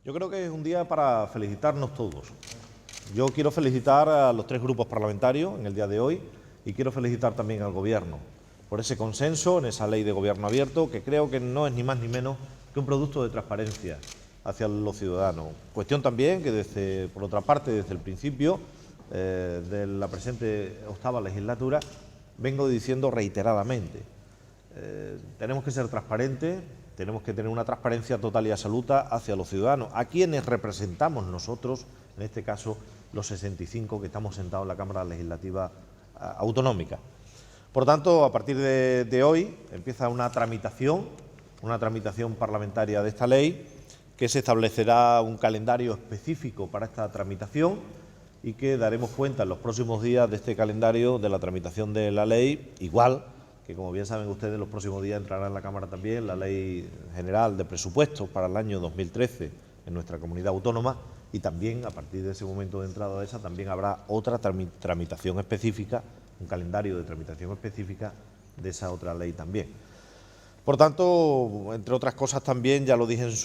Yo creo que es un día para felicitarnos todos. Yo quiero felicitar a los tres grupos parlamentarios en el día de hoy y quiero felicitar también al Gobierno por ese consenso en esa ley de gobierno abierto, que creo que no es ni más ni menos que un producto de transparencia hacia los ciudadanos. Cuestión también que, por otra parte, desde el principio de la presente octava legislatura, vengo diciendo reiteradamente, tenemos que ser transparentes, tenemos que tener una transparencia total y absoluta hacia los ciudadanos, a quienes representamos nosotros, en este caso los 65 que estamos sentados en la Cámara Legislativa Autonómica. Por tanto, a partir de hoy empieza una tramitación parlamentaria de esta ley, que se establecerá un calendario específico para esta tramitación y que daremos cuenta en los próximos días de este calendario de la tramitación de la ley, igual que, como bien saben ustedes, los próximos días entrará en la Cámara también la Ley General de Presupuestos para el año 2013 en nuestra comunidad autónoma, y también, a partir de ese momento de entrada de esa, también habrá otra tramitación específica, un calendario de tramitación específica de esa otra ley también. Por tanto, entre otras cosas también, ya lo dije en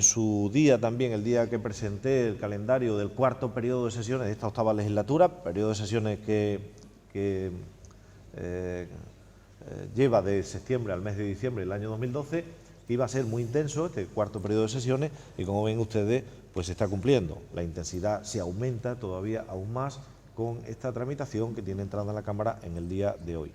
su día también, el día que presenté el calendario del cuarto periodo de sesiones de esta octava legislatura, periodo de sesiones que lleva de septiembre al mes de diciembre del año 2012, que iba a ser muy intenso este cuarto periodo de sesiones y, como ven ustedes, pues se está cumpliendo. La intensidad se aumenta todavía aún más con esta tramitación que tiene entrada en la Cámara en el día de hoy.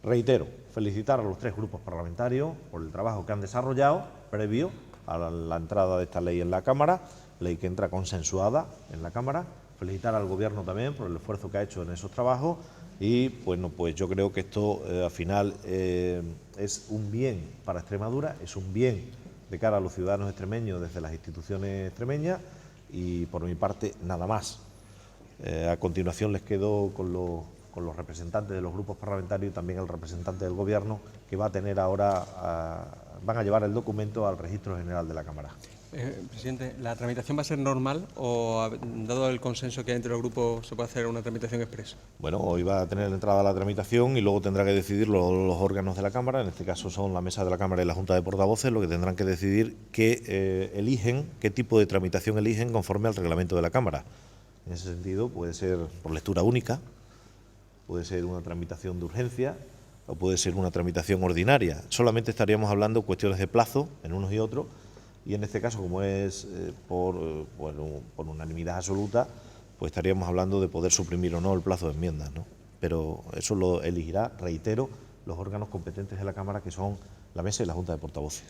Reitero, felicitar a los tres grupos parlamentarios por el trabajo que han desarrollado previo a la entrada de esta ley en la Cámara, ley que entra consensuada en la Cámara. Felicitar al Gobierno también por el esfuerzo que ha hecho en esos trabajos y, bueno, pues yo creo que esto al final es un bien para Extremadura, es un bien de cara a los ciudadanos extremeños desde las instituciones extremeñas y, por mi parte, nada más. A continuación les quedo con los representantes de los grupos parlamentarios y también el representante del Gobierno, que va a tener ahora, van a llevar el documento al Registro General de la Cámara. Presidente, ¿la tramitación va a ser normal o, dado el consenso que hay entre los grupos, se puede hacer una tramitación expresa? Bueno, hoy va a tener entrada la tramitación y luego tendrá que decidir los órganos de la Cámara, en este caso son la Mesa de la Cámara y la Junta de Portavoces, lo que tendrán que decidir qué tipo de tramitación eligen conforme al reglamento de la Cámara. En ese sentido, puede ser por lectura única, puede ser una tramitación de urgencia o puede ser una tramitación ordinaria. Solamente estaríamos hablando cuestiones de plazo en unos y otros, y en este caso, como es por unanimidad absoluta, pues estaríamos hablando de poder suprimir o no el plazo de enmiendas, ¿no? Pero eso lo elegirá, reitero, los órganos competentes de la Cámara, que son la Mesa y la Junta de Portavoces.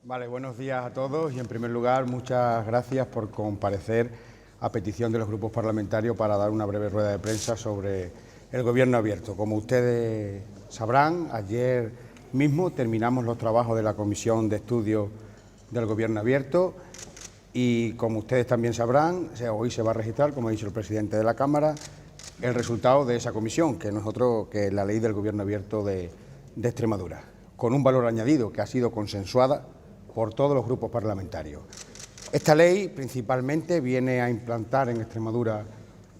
Vale, buenos días a todos y, en primer lugar, muchas gracias por comparecer a petición de los grupos parlamentarios para dar una breve rueda de prensa sobre el Gobierno abierto. Como ustedes sabrán, ayer mismo terminamos los trabajos de la Comisión de Estudio del Gobierno abierto y, como ustedes también sabrán, hoy se va a registrar, como ha dicho el presidente de la Cámara, el resultado de esa comisión, que no es otro que la Ley del Gobierno abierto de Extremadura, con un valor añadido que ha sido consensuada por todos los grupos parlamentarios. Esta ley principalmente viene a implantar en Extremadura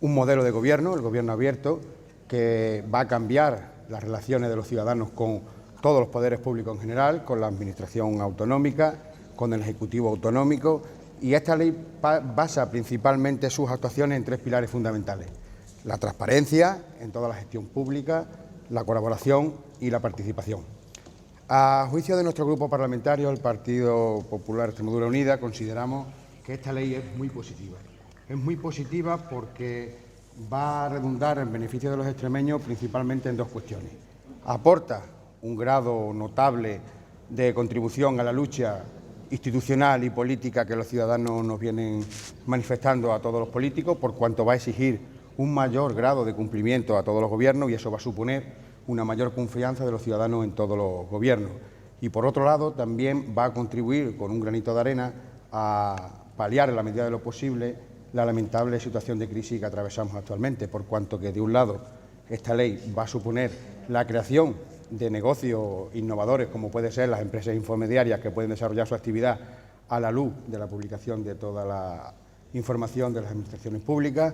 un modelo de gobierno, el Gobierno abierto, que va a cambiar las relaciones de los ciudadanos con todos los poderes públicos en general, con la Administración autonómica, con el Ejecutivo autonómico, y esta ley basa principalmente sus actuaciones en tres pilares fundamentales: la transparencia en toda la gestión pública, la colaboración y la participación. A juicio de nuestro grupo parlamentario, el Partido Popular Extremadura Unida, consideramos que esta ley es muy positiva. Es muy positiva porque va a redundar en beneficio de los extremeños principalmente en dos cuestiones. Aporta un grado notable de contribución a la lucha institucional y política que los ciudadanos nos vienen manifestando a todos los políticos, por cuanto va a exigir un mayor grado de cumplimiento a todos los gobiernos, y eso va a suponer una mayor confianza de los ciudadanos en todos los gobiernos. Y, por otro lado, también va a contribuir con un granito de arena a paliar, en la medida de lo posible, la lamentable situación de crisis que atravesamos actualmente, por cuanto que, de un lado, esta ley va a suponer la creación de negocios innovadores, como pueden ser las empresas intermediarias, que pueden desarrollar su actividad a la luz de la publicación de toda la información de las administraciones públicas,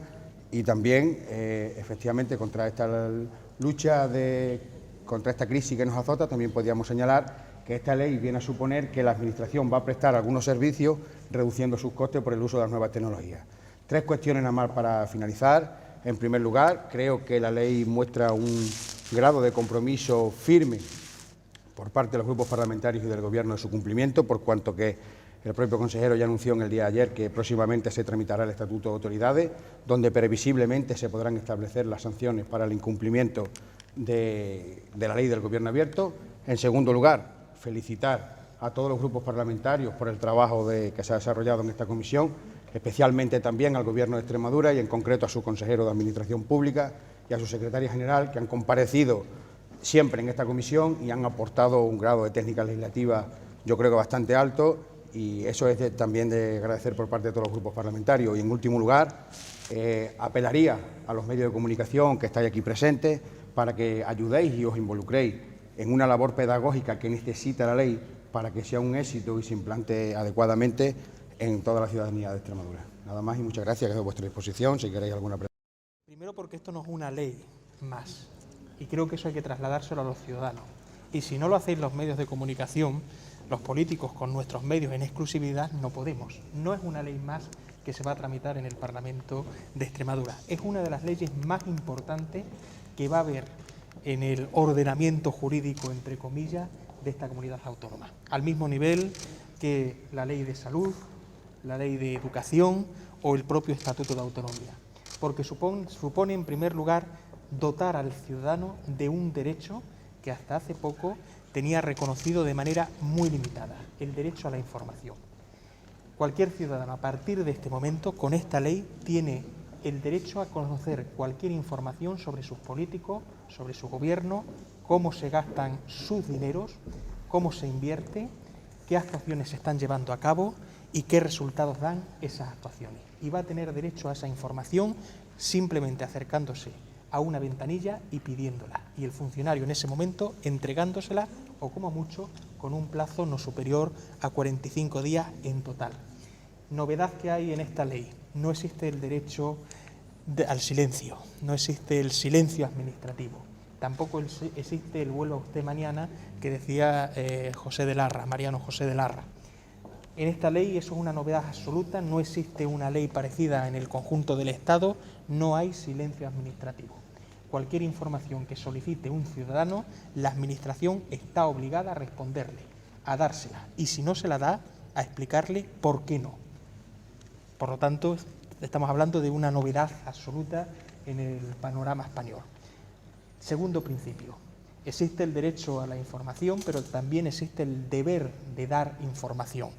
y también, efectivamente, contra esta lucha contra esta crisis que nos azota, también podríamos señalar que esta ley viene a suponer que la Administración va a prestar algunos servicios reduciendo sus costes por el uso de las nuevas tecnologías. 3 cuestiones nada más para finalizar. En primer lugar, creo que la ley muestra un grado de compromiso firme por parte de los grupos parlamentarios y del Gobierno de su cumplimiento, por cuanto que el propio consejero ya anunció en el día de ayer que próximamente se tramitará el Estatuto de Autoridades, donde previsiblemente se podrán establecer las sanciones para el incumplimiento de la ley del Gobierno abierto. En segundo lugar, felicitar a todos los grupos parlamentarios por el trabajo que se ha desarrollado en esta comisión, especialmente también al Gobierno de Extremadura y en concreto a su consejero de Administración Pública y a su secretaria general, que han comparecido siempre en esta comisión y han aportado un grado de técnica legislativa, yo creo que bastante alto, y eso es también de agradecer por parte de todos los grupos parlamentarios. Y en último lugar, apelaría a los medios de comunicación que estáis aquí presentes para que ayudéis y os involucréis en una labor pedagógica que necesita la ley para que sea un éxito y se implante adecuadamente en toda la ciudadanía de Extremadura. Nada más y muchas gracias, quedo a vuestra disposición si queréis alguna pregunta. Primero porque esto no es una ley más y creo que eso hay que trasladárselo a los ciudadanos. Y si no lo hacéis los medios de comunicación, los políticos con nuestros medios en exclusividad no podemos. No es una ley más que se va a tramitar en el Parlamento de Extremadura. Es una de las leyes más importantes que va a haber en el ordenamiento jurídico, entre comillas, de esta comunidad autónoma. Al mismo nivel que la ley de salud, la ley de educación o el propio Estatuto de Autonomía. Porque supone en primer lugar dotar al ciudadano de un derecho que hasta hace poco tenía reconocido de manera muy limitada, el derecho a la información. Cualquier ciudadano a partir de este momento, con esta ley, tiene el derecho a conocer cualquier información sobre sus políticos, sobre su gobierno, cómo se gastan sus dineros, cómo se invierte, qué actuaciones se están llevando a cabo y qué resultados dan esas actuaciones. Y va a tener derecho a esa información simplemente acercándose a una ventanilla y pidiéndola. Y el funcionario en ese momento entregándosela o como mucho con un plazo no superior a 45 días en total. Novedad que hay en esta ley: no existe el derecho al silencio, no existe el silencio administrativo, tampoco existe el vuelva usted mañana que decía Mariano José de Larra. En esta ley eso es una novedad absoluta, no existe una ley parecida en el conjunto del Estado, no hay silencio administrativo. Cualquier información que solicite un ciudadano, la Administración está obligada a responderle, a dársela, y si no se la da, a explicarle por qué no. Por lo tanto, estamos hablando de una novedad absoluta en el panorama español. Segundo principio, existe el derecho a la información, pero también existe el deber de dar información.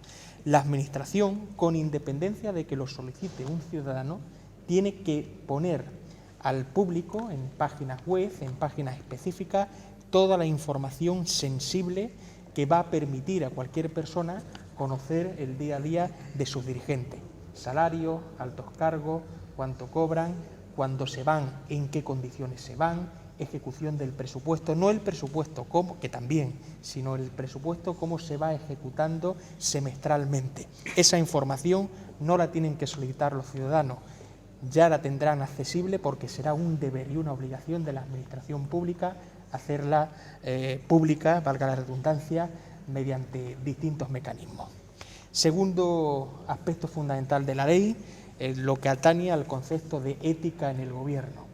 La Administración, con independencia de que lo solicite un ciudadano, tiene que poner al público en páginas web, en páginas específicas, toda la información sensible que va a permitir a cualquier persona conocer el día a día de sus dirigentes. Salarios, altos cargos, cuánto cobran, cuándo se van, en qué condiciones se van, ejecución del presupuesto, no el presupuesto como, que también, sino el presupuesto cómo se va ejecutando semestralmente. Esa información no la tienen que solicitar los ciudadanos, ya la tendrán accesible porque será un deber y una obligación de la Administración pública hacerla pública, valga la redundancia, mediante distintos mecanismos. Segundo aspecto fundamental de la ley, lo que atañe al concepto de ética en el gobierno.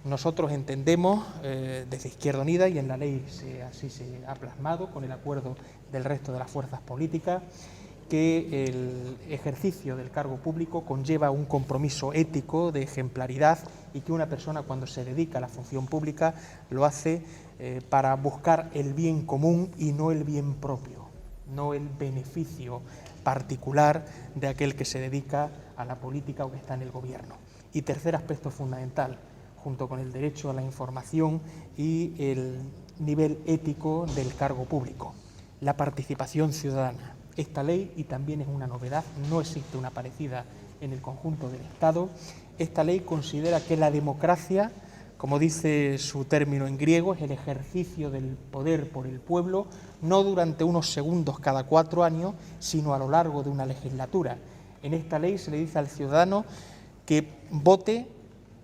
Nosotros entendemos desde Izquierda Unida, y en la ley así se ha plasmado con el acuerdo del resto de las fuerzas políticas, que el ejercicio del cargo público conlleva un compromiso ético de ejemplaridad y que una persona cuando se dedica a la función pública lo hace para buscar el bien común y no el bien propio, no el beneficio particular de aquel que se dedica a la política o que está en el gobierno. Y tercer aspecto fundamental, junto con el derecho a la información y el nivel ético del cargo público, la participación ciudadana. Esta ley, y también es una novedad, no existe una parecida en el conjunto del Estado, esta ley considera que la democracia, como dice su término en griego, es el ejercicio del poder por el pueblo, no durante unos segundos cada 4 años, sino a lo largo de una legislatura. En esta ley se le dice al ciudadano que vote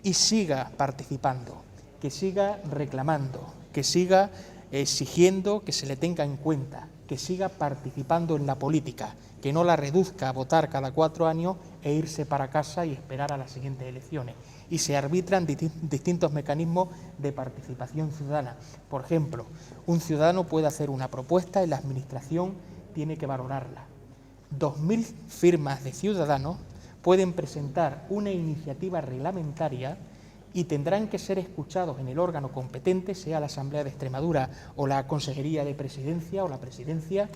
y siga participando, que siga reclamando, que siga exigiendo que se le tenga en cuenta, que siga participando en la política, que no la reduzca a votar cada 4 años e irse para casa y esperar a las siguientes elecciones. Y se arbitran distintos mecanismos de participación ciudadana. Por ejemplo, un ciudadano puede hacer una propuesta y la Administración tiene que valorarla. 2.000 firmas de ciudadanos pueden presentar una iniciativa reglamentaria y tendrán que ser escuchados en el órgano competente, sea la Asamblea de Extremadura o la Consejería de Presidencia o la Presidencia,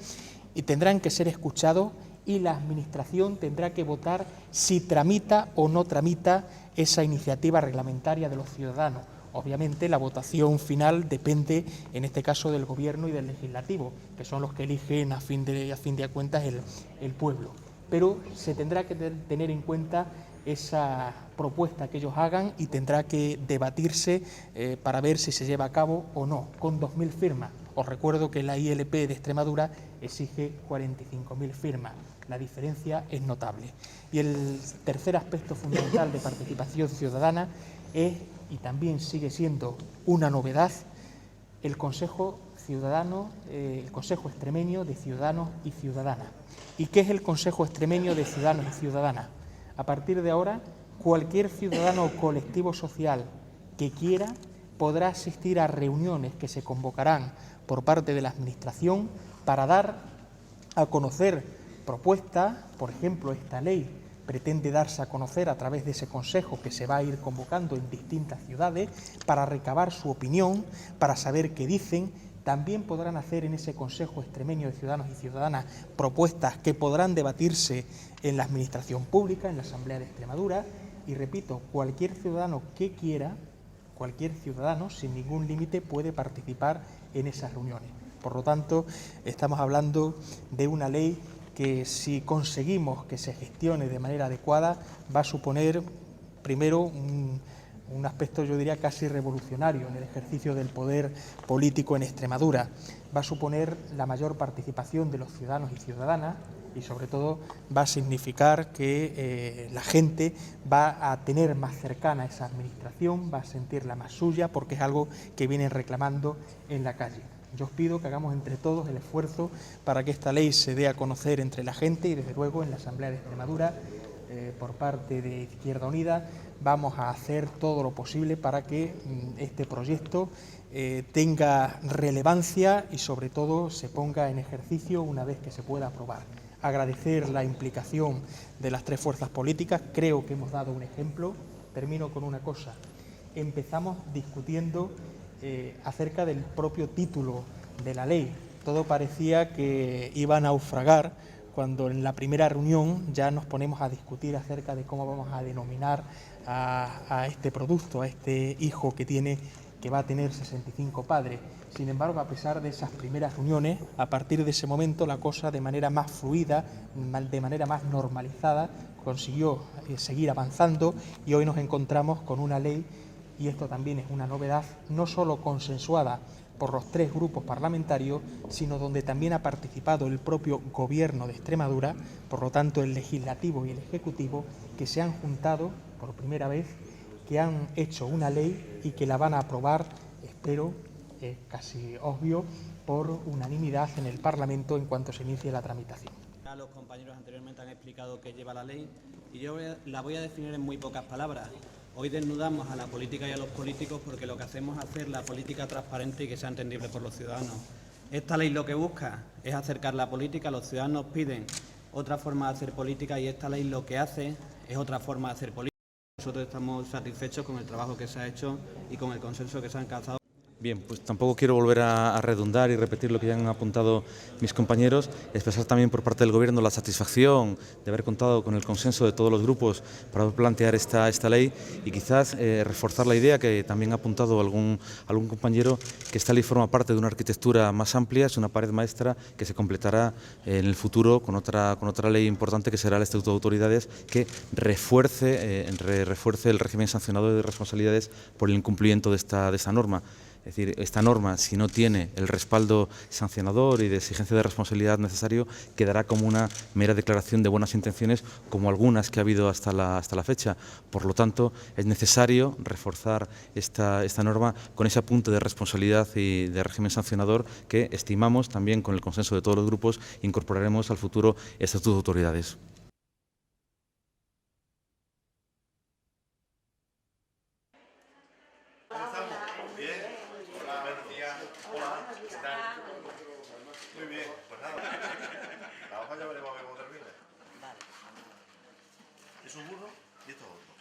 y tendrán que ser escuchados y la Administración tendrá que votar si tramita o no tramita esa iniciativa reglamentaria de los ciudadanos. Obviamente la votación final depende, en este caso, del Gobierno y del Legislativo, que son los que eligen a fin de cuentas el pueblo. Pero se tendrá que tener en cuenta esa propuesta que ellos hagan y tendrá que debatirse para ver si se lleva a cabo o no, con 2.000 firmas. Os recuerdo que la ILP de Extremadura exige 45.000 firmas. La diferencia es notable. Y el tercer aspecto fundamental de participación ciudadana es, y también sigue siendo una novedad, el Consejo Ciudadano, el Consejo Extremeño de Ciudadanos y Ciudadanas. ¿Y qué es el Consejo Extremeño de Ciudadanos y Ciudadanas? A partir de ahora, cualquier ciudadano o colectivo social que quiera podrá asistir a reuniones que se convocarán por parte de la Administración para dar a conocer propuestas. Por ejemplo, esta ley pretende darse a conocer a través de ese consejo que se va a ir convocando en distintas ciudades para recabar su opinión, para saber qué dicen. También podrán hacer en ese Consejo Extremeño de Ciudadanos y Ciudadanas propuestas que podrán debatirse en la Administración Pública, en la Asamblea de Extremadura. Y repito, cualquier ciudadano que quiera, cualquier ciudadano sin ningún límite puede participar en esas reuniones. Por lo tanto, estamos hablando de una ley que, si conseguimos que se gestione de manera adecuada, va a suponer, primero, un aspecto, yo diría, casi revolucionario en el ejercicio del poder político en Extremadura. Va a suponer la mayor participación de los ciudadanos y ciudadanas y, sobre todo, va a significar que la gente va a tener más cercana esa administración, va a sentirla más suya, porque es algo que vienen reclamando en la calle. Yo os pido que hagamos entre todos el esfuerzo para que esta ley se dé a conocer entre la gente y, desde luego, en la Asamblea de Extremadura, por parte de Izquierda Unida, vamos a hacer todo lo posible para que este proyecto tenga relevancia y, sobre todo, se ponga en ejercicio una vez que se pueda aprobar. Agradecer la implicación de las tres fuerzas políticas. Creo que hemos dado un ejemplo. Termino con una cosa. Empezamos discutiendo acerca del propio título de la ley. Todo parecía que iba a naufragar cuando en la primera reunión ya nos ponemos a discutir acerca de cómo vamos a denominar a este producto, a este hijo que va a tener 65 padres. Sin embargo, a pesar de esas primeras reuniones, a partir de ese momento la cosa, de manera más fluida, de manera más normalizada, consiguió seguir avanzando y hoy nos encontramos con una ley, y esto también es una novedad, no solo consensuada por los tres grupos parlamentarios, sino donde también ha participado el propio Gobierno de Extremadura, por lo tanto el Legislativo y el Ejecutivo, que se han juntado por primera vez, que han hecho una ley y que la van a aprobar, espero, es casi obvio, por unanimidad en el Parlamento en cuanto se inicie la tramitación. Los compañeros anteriormente han explicado qué lleva la ley y yo la voy a definir en muy pocas palabras. Hoy desnudamos a la política y a los políticos porque lo que hacemos es hacer la política transparente y que sea entendible por los ciudadanos. Esta ley lo que busca es acercar la política, los ciudadanos piden otra forma de hacer política y esta ley lo que hace es otra forma de hacer política. Nosotros estamos satisfechos con el trabajo que se ha hecho y con el consenso que se ha alcanzado. Bien, pues tampoco quiero volver a redundar y repetir lo que ya han apuntado mis compañeros, expresar también por parte del Gobierno la satisfacción de haber contado con el consenso de todos los grupos para plantear esta ley y quizás reforzar la idea que también ha apuntado algún compañero, que esta ley forma parte de una arquitectura más amplia, es una pared maestra que se completará en el futuro con otra ley importante que será el Estatuto de Autoridades, que refuerce el régimen sancionador de responsabilidades por el incumplimiento de esta norma. Es decir, esta norma, si no tiene el respaldo sancionador y de exigencia de responsabilidad necesario, quedará como una mera declaración de buenas intenciones, como algunas que ha habido hasta la fecha. Por lo tanto, es necesario reforzar esta norma con ese apunte de responsabilidad y de régimen sancionador que estimamos, también con el consenso de todos los grupos, incorporaremos al futuro Estatuto de Autoridades. Muy bien, pues nada. La hoja ya veremos a ver cómo termina. Vale. Es un burro y esto es otro.